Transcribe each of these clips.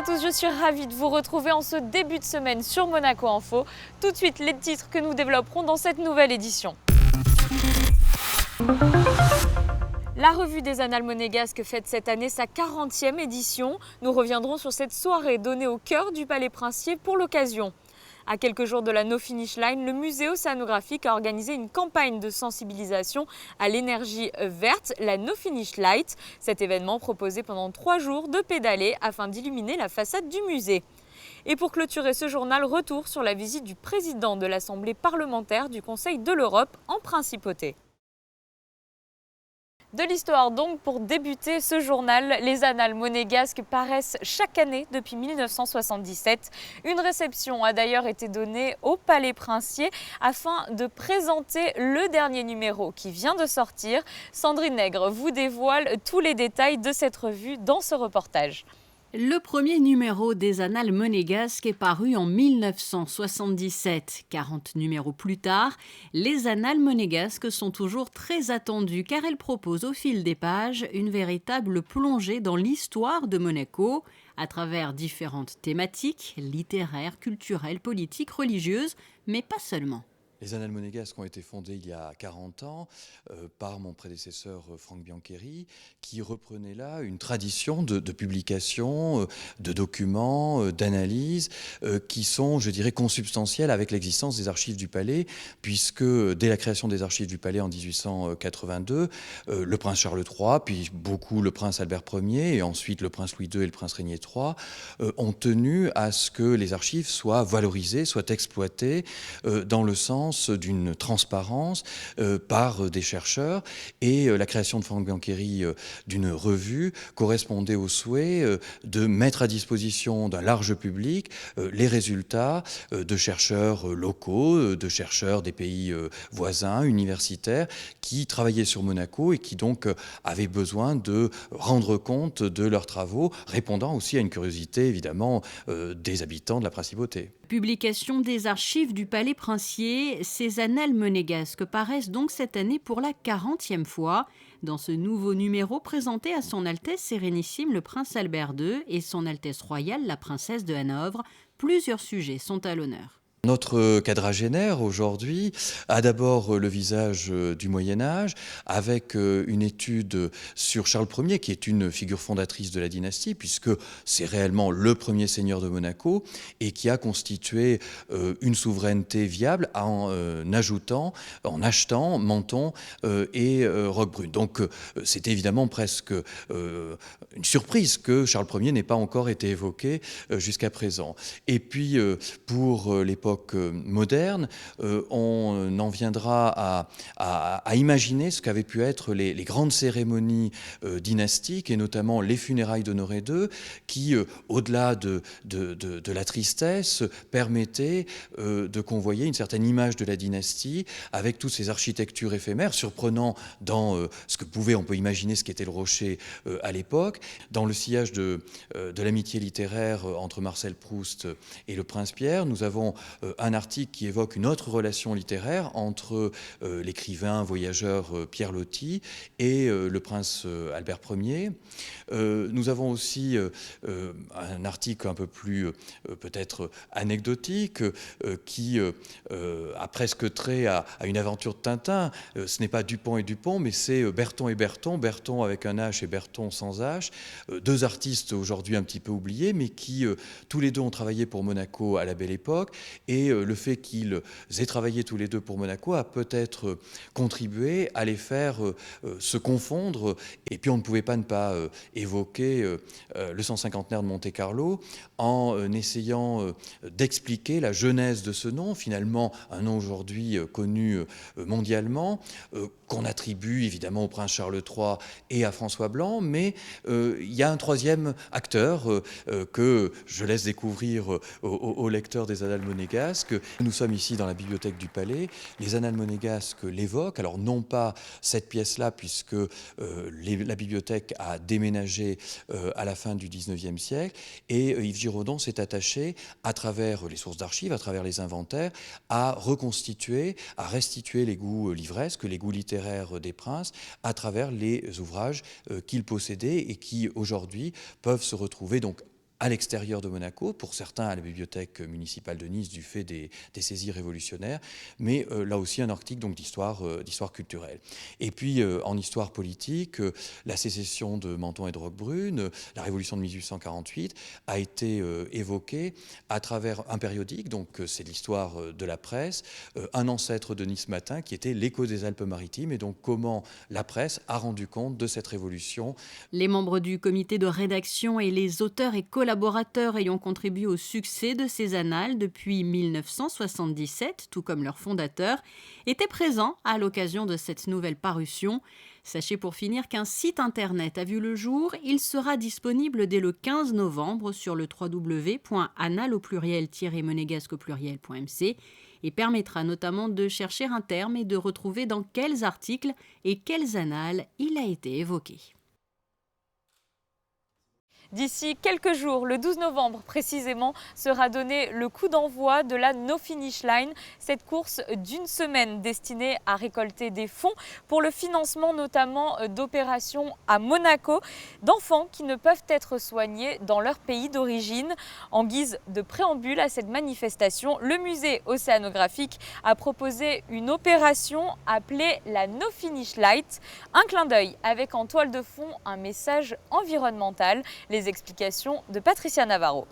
tous, je suis ravie de vous retrouver en ce début de semaine sur Monaco Info. Tout de suite, les titres que nous développerons dans cette nouvelle édition. La revue des Annales monégasques fête cette année sa 40e édition. Nous reviendrons sur cette soirée donnée au cœur du Palais Princier pour l'occasion. À quelques jours de la No Finish Line, le musée océanographique a organisé une campagne de sensibilisation à l'énergie verte, la No Finish Light. Cet événement proposait pendant 3 jours de pédaler afin d'illuminer la façade du musée. Et pour clôturer ce journal, retour sur la visite du président de l'Assemblée parlementaire du Conseil de l'Europe en principauté. De l'histoire donc pour débuter ce journal, les Annales monégasques paraissent chaque année depuis 1977. Une réception a d'ailleurs été donnée au Palais Princier afin de présenter le dernier numéro qui vient de sortir. Sandrine Nègre vous dévoile tous les détails de cette revue dans ce reportage. Le premier numéro des Annales monégasques est paru en 1977. 40 numéros plus tard, les Annales monégasques sont toujours très attendues car elles proposent au fil des pages une véritable plongée dans l'histoire de Monaco à travers différentes thématiques littéraires, culturelles, politiques, religieuses, mais pas seulement. Les Annales monégasques ont été fondées il y a 40 ans par mon prédécesseur Franck Biancheri, qui reprenait là une tradition de publication, de documents, d'analyses, qui sont, je dirais, consubstantielles avec l'existence des archives du Palais, puisque dès la création des archives du Palais en 1882, le prince Charles III, puis beaucoup le prince Albert Ier, et ensuite le prince Louis II et le prince Régnier III, ont tenu à ce que les archives soient valorisées, soient exploitées dans le sens d'une transparence par des chercheurs, et la création de Franck Biancheri d'une revue correspondait au souhait de mettre à disposition d'un large public les résultats de chercheurs locaux, de chercheurs des pays voisins, universitaires, qui travaillaient sur Monaco et qui donc avaient besoin de rendre compte de leurs travaux, répondant aussi à une curiosité évidemment des habitants de la principauté. Publication des archives du Palais Princier, ces Annales monégasques paraissent donc cette année pour la 40e fois. Dans ce nouveau numéro présenté à son Altesse Sérénissime le Prince Albert II et son Altesse Royale la Princesse de Hanovre, plusieurs sujets sont à l'honneur. Notre quadragénaire aujourd'hui a d'abord le visage du Moyen-Âge avec une étude sur Charles Ier qui est une figure fondatrice de la dynastie puisque c'est réellement le premier seigneur de Monaco et qui a constitué une souveraineté viable en achetant Menton et Roquebrune. Donc c'est évidemment presque une surprise que Charles Ier n'ait pas encore été évoqué jusqu'à présent. Et puis pour l'époque moderne, on en viendra à imaginer ce qu'avaient pu être les grandes cérémonies dynastiques et notamment les funérailles d'Honoré II qui, au-delà de la tristesse, permettaient de convoyer une certaine image de la dynastie avec toutes ces architectures éphémères, surprenant dans on peut imaginer ce qu'était le Rocher à l'époque, dans le sillage de l'amitié littéraire entre Marcel Proust et le prince Pierre. Nous avons un article qui évoque une autre relation littéraire entre l'écrivain voyageur Pierre Loti et le prince Albert Ier. Nous avons aussi un article un peu plus peut-être anecdotique qui a presque trait à une aventure de Tintin. Ce n'est pas Dupont et Dupont, mais c'est Berton et Berton, Berton avec un H et Berton sans H, deux artistes aujourd'hui un petit peu oubliés, mais qui tous les deux ont travaillé pour Monaco à la Belle Époque, et le fait qu'ils aient travaillé tous les deux pour Monaco a peut-être contribué à les faire se confondre. Et puis on ne pouvait pas ne pas évoquer le 150aire de Monte-Carlo en essayant d'expliquer la genèse de ce nom, finalement un nom aujourd'hui connu mondialement, qu'on attribue évidemment au prince Charles III et à François Blanc, mais il y a un troisième acteur que je laisse découvrir aux lecteurs des Annales monégasques. Nous sommes ici dans la bibliothèque du Palais. Les Annales monégasques l'évoquent, alors non pas cette pièce-là, puisque la bibliothèque a déménagé à la fin du XIXe siècle, et Yves Giraudon s'est attaché, à travers les sources d'archives, à travers les inventaires, à reconstituer, à restituer les goûts livresques, les goûts littéraires des princes, à travers les ouvrages qu'il possédait et qui aujourd'hui peuvent se retrouver donc à l'extérieur de Monaco, pour certains à la bibliothèque municipale de Nice du fait des saisies révolutionnaires, mais là aussi un article donc d'histoire culturelle. Et puis en histoire politique, la sécession de Menton et de Roquebrune, la révolution de 1848 a été évoquée à travers un périodique, donc c'est l'histoire de la presse, un ancêtre de Nice Matin qui était l'Écho des Alpes-Maritimes, et donc comment la presse a rendu compte de cette révolution. Les membres du comité de rédaction et les auteurs et collaborateurs ayant contribué au succès de ces annales depuis 1977, tout comme leur fondateur, étaient présents à l'occasion de cette nouvelle parution. Sachez pour finir qu'un site internet a vu le jour. Il sera disponible dès le 15 novembre sur le www.annales-monégasque.mc et permettra notamment de chercher un terme et de retrouver dans quels articles et quelles annales il a été évoqué. D'ici quelques jours, le 12 novembre précisément, sera donné le coup d'envoi de la No Finish Line, cette course d'une semaine destinée à récolter des fonds pour le financement notamment d'opérations à Monaco d'enfants qui ne peuvent être soignés dans leur pays d'origine. En guise de préambule à cette manifestation, le musée océanographique a proposé une opération appelée la No Finish Light, un clin d'œil avec en toile de fond un message environnemental. Les explications de Patricia Navarro.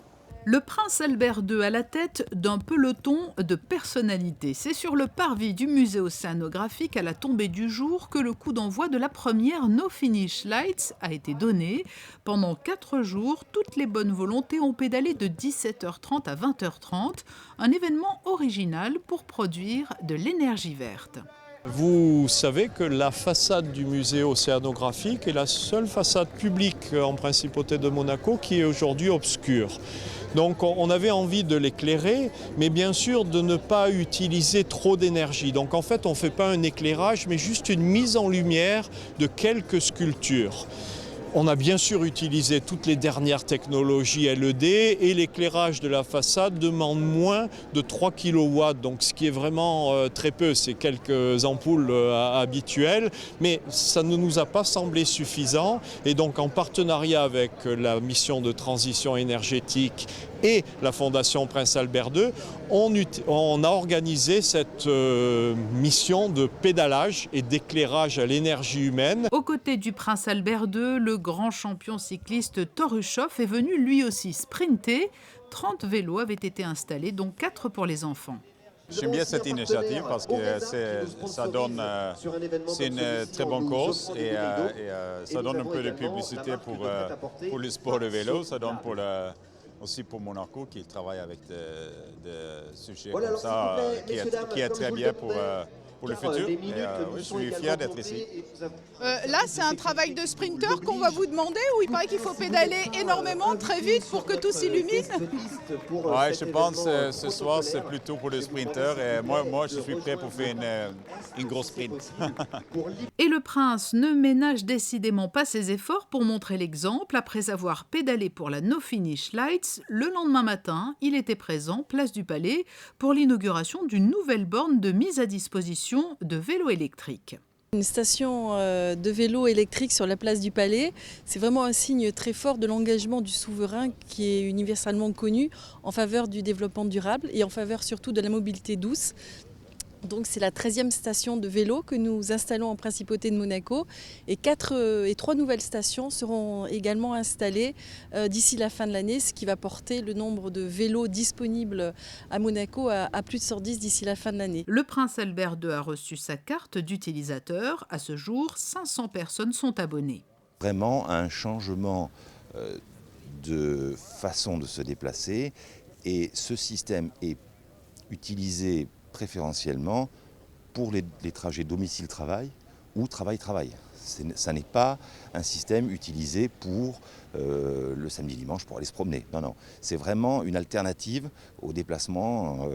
Le prince Albert II à la tête d'un peloton de personnalités. C'est sur le parvis du musée océanographique à la tombée du jour que le coup d'envoi de la première No Finish Lights a été donné. Pendant 4 jours, toutes les bonnes volontés ont pédalé de 17h30 à 20h30, un événement original pour produire de l'énergie verte. Vous savez que la façade du musée océanographique est la seule façade publique en principauté de Monaco qui est aujourd'hui obscure. Donc on avait envie de l'éclairer, mais bien sûr de ne pas utiliser trop d'énergie. Donc en fait on ne fait pas un éclairage, mais juste une mise en lumière de quelques sculptures. On a bien sûr utilisé toutes les dernières technologies LED et l'éclairage de la façade demande moins de 3 kW, donc ce qui est vraiment très peu, c'est quelques ampoules habituelles, mais ça ne nous a pas semblé suffisant et donc en partenariat avec la mission de transition énergétique et la Fondation Prince Albert II, on a organisé cette mission de pédalage et d'éclairage à l'énergie humaine. Aux côtés du Prince Albert II, le grand champion cycliste Torushov est venu lui aussi sprinter. 30 vélos avaient été installés, dont 4 pour les enfants. J'aime bien cette initiative parce que c'est une très bonne cause et ça donne un peu de publicité pour le sport de vélo, ça donne aussi pour Monaco qui travaille avec des sujets comme ça, qui est très bien pour le futur. Et, oui, je suis fier d'être ici. Là, c'est un travail de sprinter qu'on va vous demander, où il paraît qu'il faut pédaler énormément, très vite, pour que tout s'illumine. Ouais, je pense que ce soir, c'est plutôt pour le sprinter. Et moi, je suis prêt pour faire une grosse sprint. Et le prince ne ménage décidément pas ses efforts pour montrer l'exemple. Après avoir pédalé pour la No Finish Lights, le lendemain matin, il était présent, place du Palais, pour l'inauguration d'une nouvelle borne de mise à disposition de vélos électriques. Une station de vélo électrique sur la place du Palais, c'est vraiment un signe très fort de l'engagement du souverain qui est universellement connu en faveur du développement durable et en faveur surtout de la mobilité douce. Donc c'est la 13e station de vélo que nous installons en Principauté de Monaco et 3 nouvelles stations seront également installées d'ici la fin de l'année, ce qui va porter le nombre de vélos disponibles à Monaco à plus de 110 d'ici la fin de l'année. Le prince Albert II a reçu sa carte d'utilisateur. À ce jour, 500 personnes sont abonnées. Vraiment un changement de façon de se déplacer et ce système est utilisé préférentiellement pour les trajets domicile-travail ou travail-travail. Ça n'est pas un système utilisé pour le samedi-dimanche pour aller se promener. Non, non. C'est vraiment une alternative au déplacement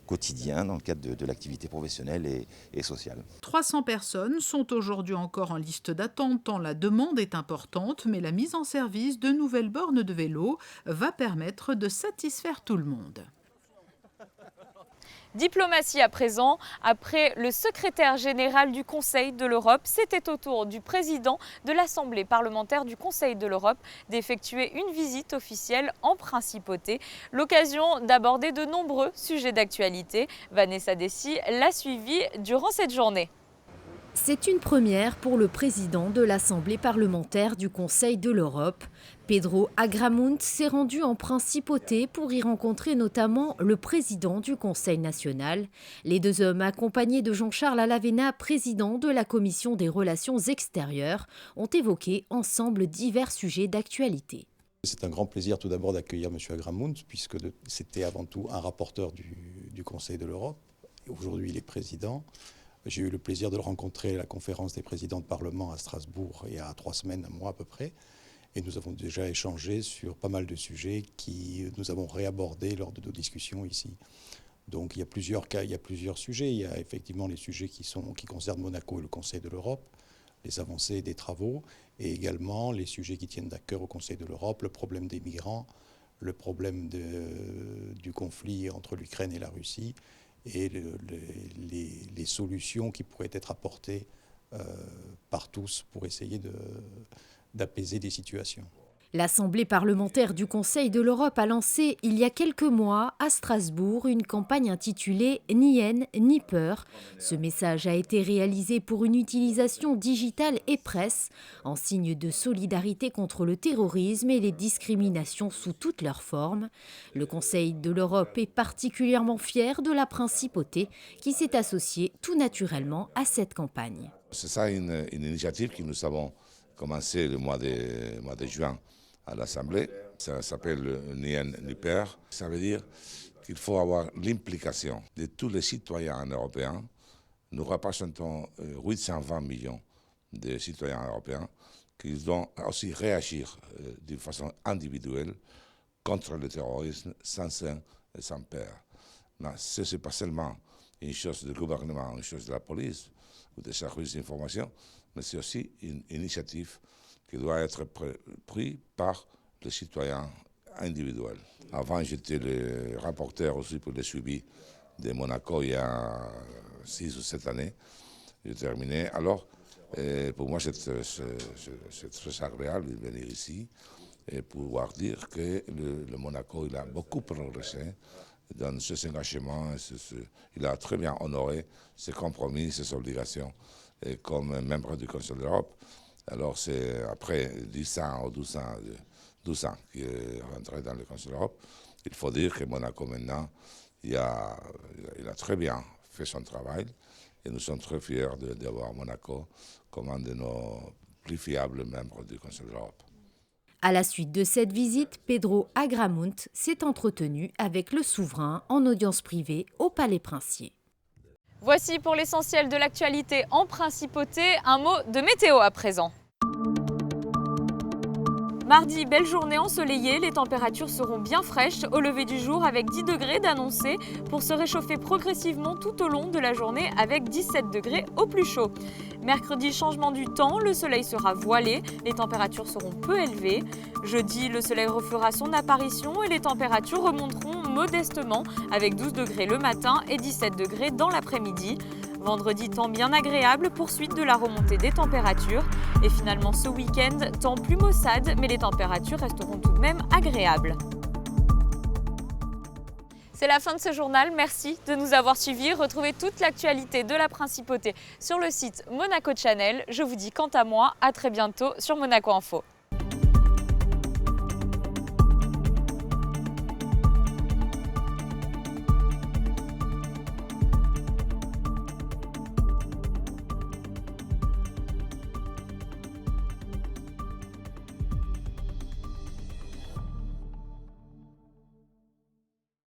quotidien dans le cadre de l'activité professionnelle et sociale. 300 personnes sont aujourd'hui encore en liste d'attente tant la demande est importante, mais la mise en service de nouvelles bornes de vélo va permettre de satisfaire tout le monde. Diplomatie à présent, après le secrétaire général du Conseil de l'Europe, c'était au tour du président de l'Assemblée parlementaire du Conseil de l'Europe d'effectuer une visite officielle en principauté. L'occasion d'aborder de nombreux sujets d'actualité. Vanessa Dessy l'a suivi durant cette journée. C'est une première pour le président de l'Assemblée parlementaire du Conseil de l'Europe. Pedro Agramunt s'est rendu en principauté pour y rencontrer notamment le président du Conseil national. Les deux hommes, accompagnés de Jean-Charles Alavena, président de la Commission des relations extérieures, ont évoqué ensemble divers sujets d'actualité. C'est un grand plaisir tout d'abord d'accueillir M. Agramunt, puisque c'était avant tout un rapporteur du Conseil de l'Europe. Aujourd'hui, il est président. J'ai eu le plaisir de le rencontrer à la conférence des présidents de Parlement à Strasbourg il y a 3 semaines, un mois à peu près. Et nous avons déjà échangé sur pas mal de sujets qui nous avons réabordés lors de nos discussions ici. Donc il y a plusieurs cas, il y a plusieurs sujets. Il y a effectivement les sujets qui concernent Monaco et le Conseil de l'Europe, les avancées des travaux, et également les sujets qui tiennent à cœur au Conseil de l'Europe, le problème des migrants, le problème du conflit entre l'Ukraine et la Russie, et les solutions qui pourraient être apportées par tous pour essayer d'apaiser des situations. L'Assemblée parlementaire du Conseil de l'Europe a lancé il y a quelques mois à Strasbourg une campagne intitulée « Ni haine, ni peur ». Ce message a été réalisé pour une utilisation digitale et presse en signe de solidarité contre le terrorisme et les discriminations sous toutes leurs formes. Le Conseil de l'Europe est particulièrement fier de la principauté qui s'est associée tout naturellement à cette campagne. C'est ça une initiative que nous avons commencé le mois de juin à l'Assemblée. Ça s'appelle Ni haine ni peur. Ça veut dire qu'il faut avoir l'implication de tous les citoyens européens. Nous représentons 820 millions de citoyens européens qui doivent aussi réagir d'une façon individuelle contre le terrorisme sans haine et sans peur. Mais ce n'est pas seulement une chose du gouvernement, une chose de la police ou des services d'information, mais c'est aussi une initiative qui doit être prise par les citoyens individuels. Avant, j'étais le rapporteur aussi pour le suivi de Monaco il y a 6 ou 7 années. J'ai terminé. Alors, pour moi, c'est très agréable de venir ici et pouvoir dire que le Monaco il a beaucoup progressé dans ses engagements. Il a très bien honoré ses compromis, ses obligations comme membre du Conseil de l'Europe. Alors c'est après 10 ans ou 12 ans qu'il est rentré dans le Conseil de l'Europe. Il faut dire que Monaco maintenant, il a très bien fait son travail et nous sommes très fiers d'avoir Monaco comme un de nos plus fiables membres du Conseil de l'Europe. À la suite de cette visite, Pedro Agramunt s'est entretenu avec le souverain en audience privée au Palais Princier. Voici pour l'essentiel de l'actualité en principauté, un mot de météo à présent. Mardi, belle journée ensoleillée, les températures seront bien fraîches au lever du jour avec 10 degrés d'annoncés pour se réchauffer progressivement tout au long de la journée avec 17 degrés au plus chaud. Mercredi, changement du temps, le soleil sera voilé, les températures seront peu élevées. Jeudi, le soleil refera son apparition et les températures remonteront modestement avec 12 degrés le matin et 17 degrés dans l'après-midi. Vendredi, temps bien agréable, poursuite de la remontée des températures. Et finalement, ce week-end, temps plus maussade, mais les températures resteront tout de même agréables. C'est la fin de ce journal. Merci de nous avoir suivis. Retrouvez toute l'actualité de la principauté sur le site Monaco Channel. Je vous dis quant à moi, à très bientôt sur Monaco Info.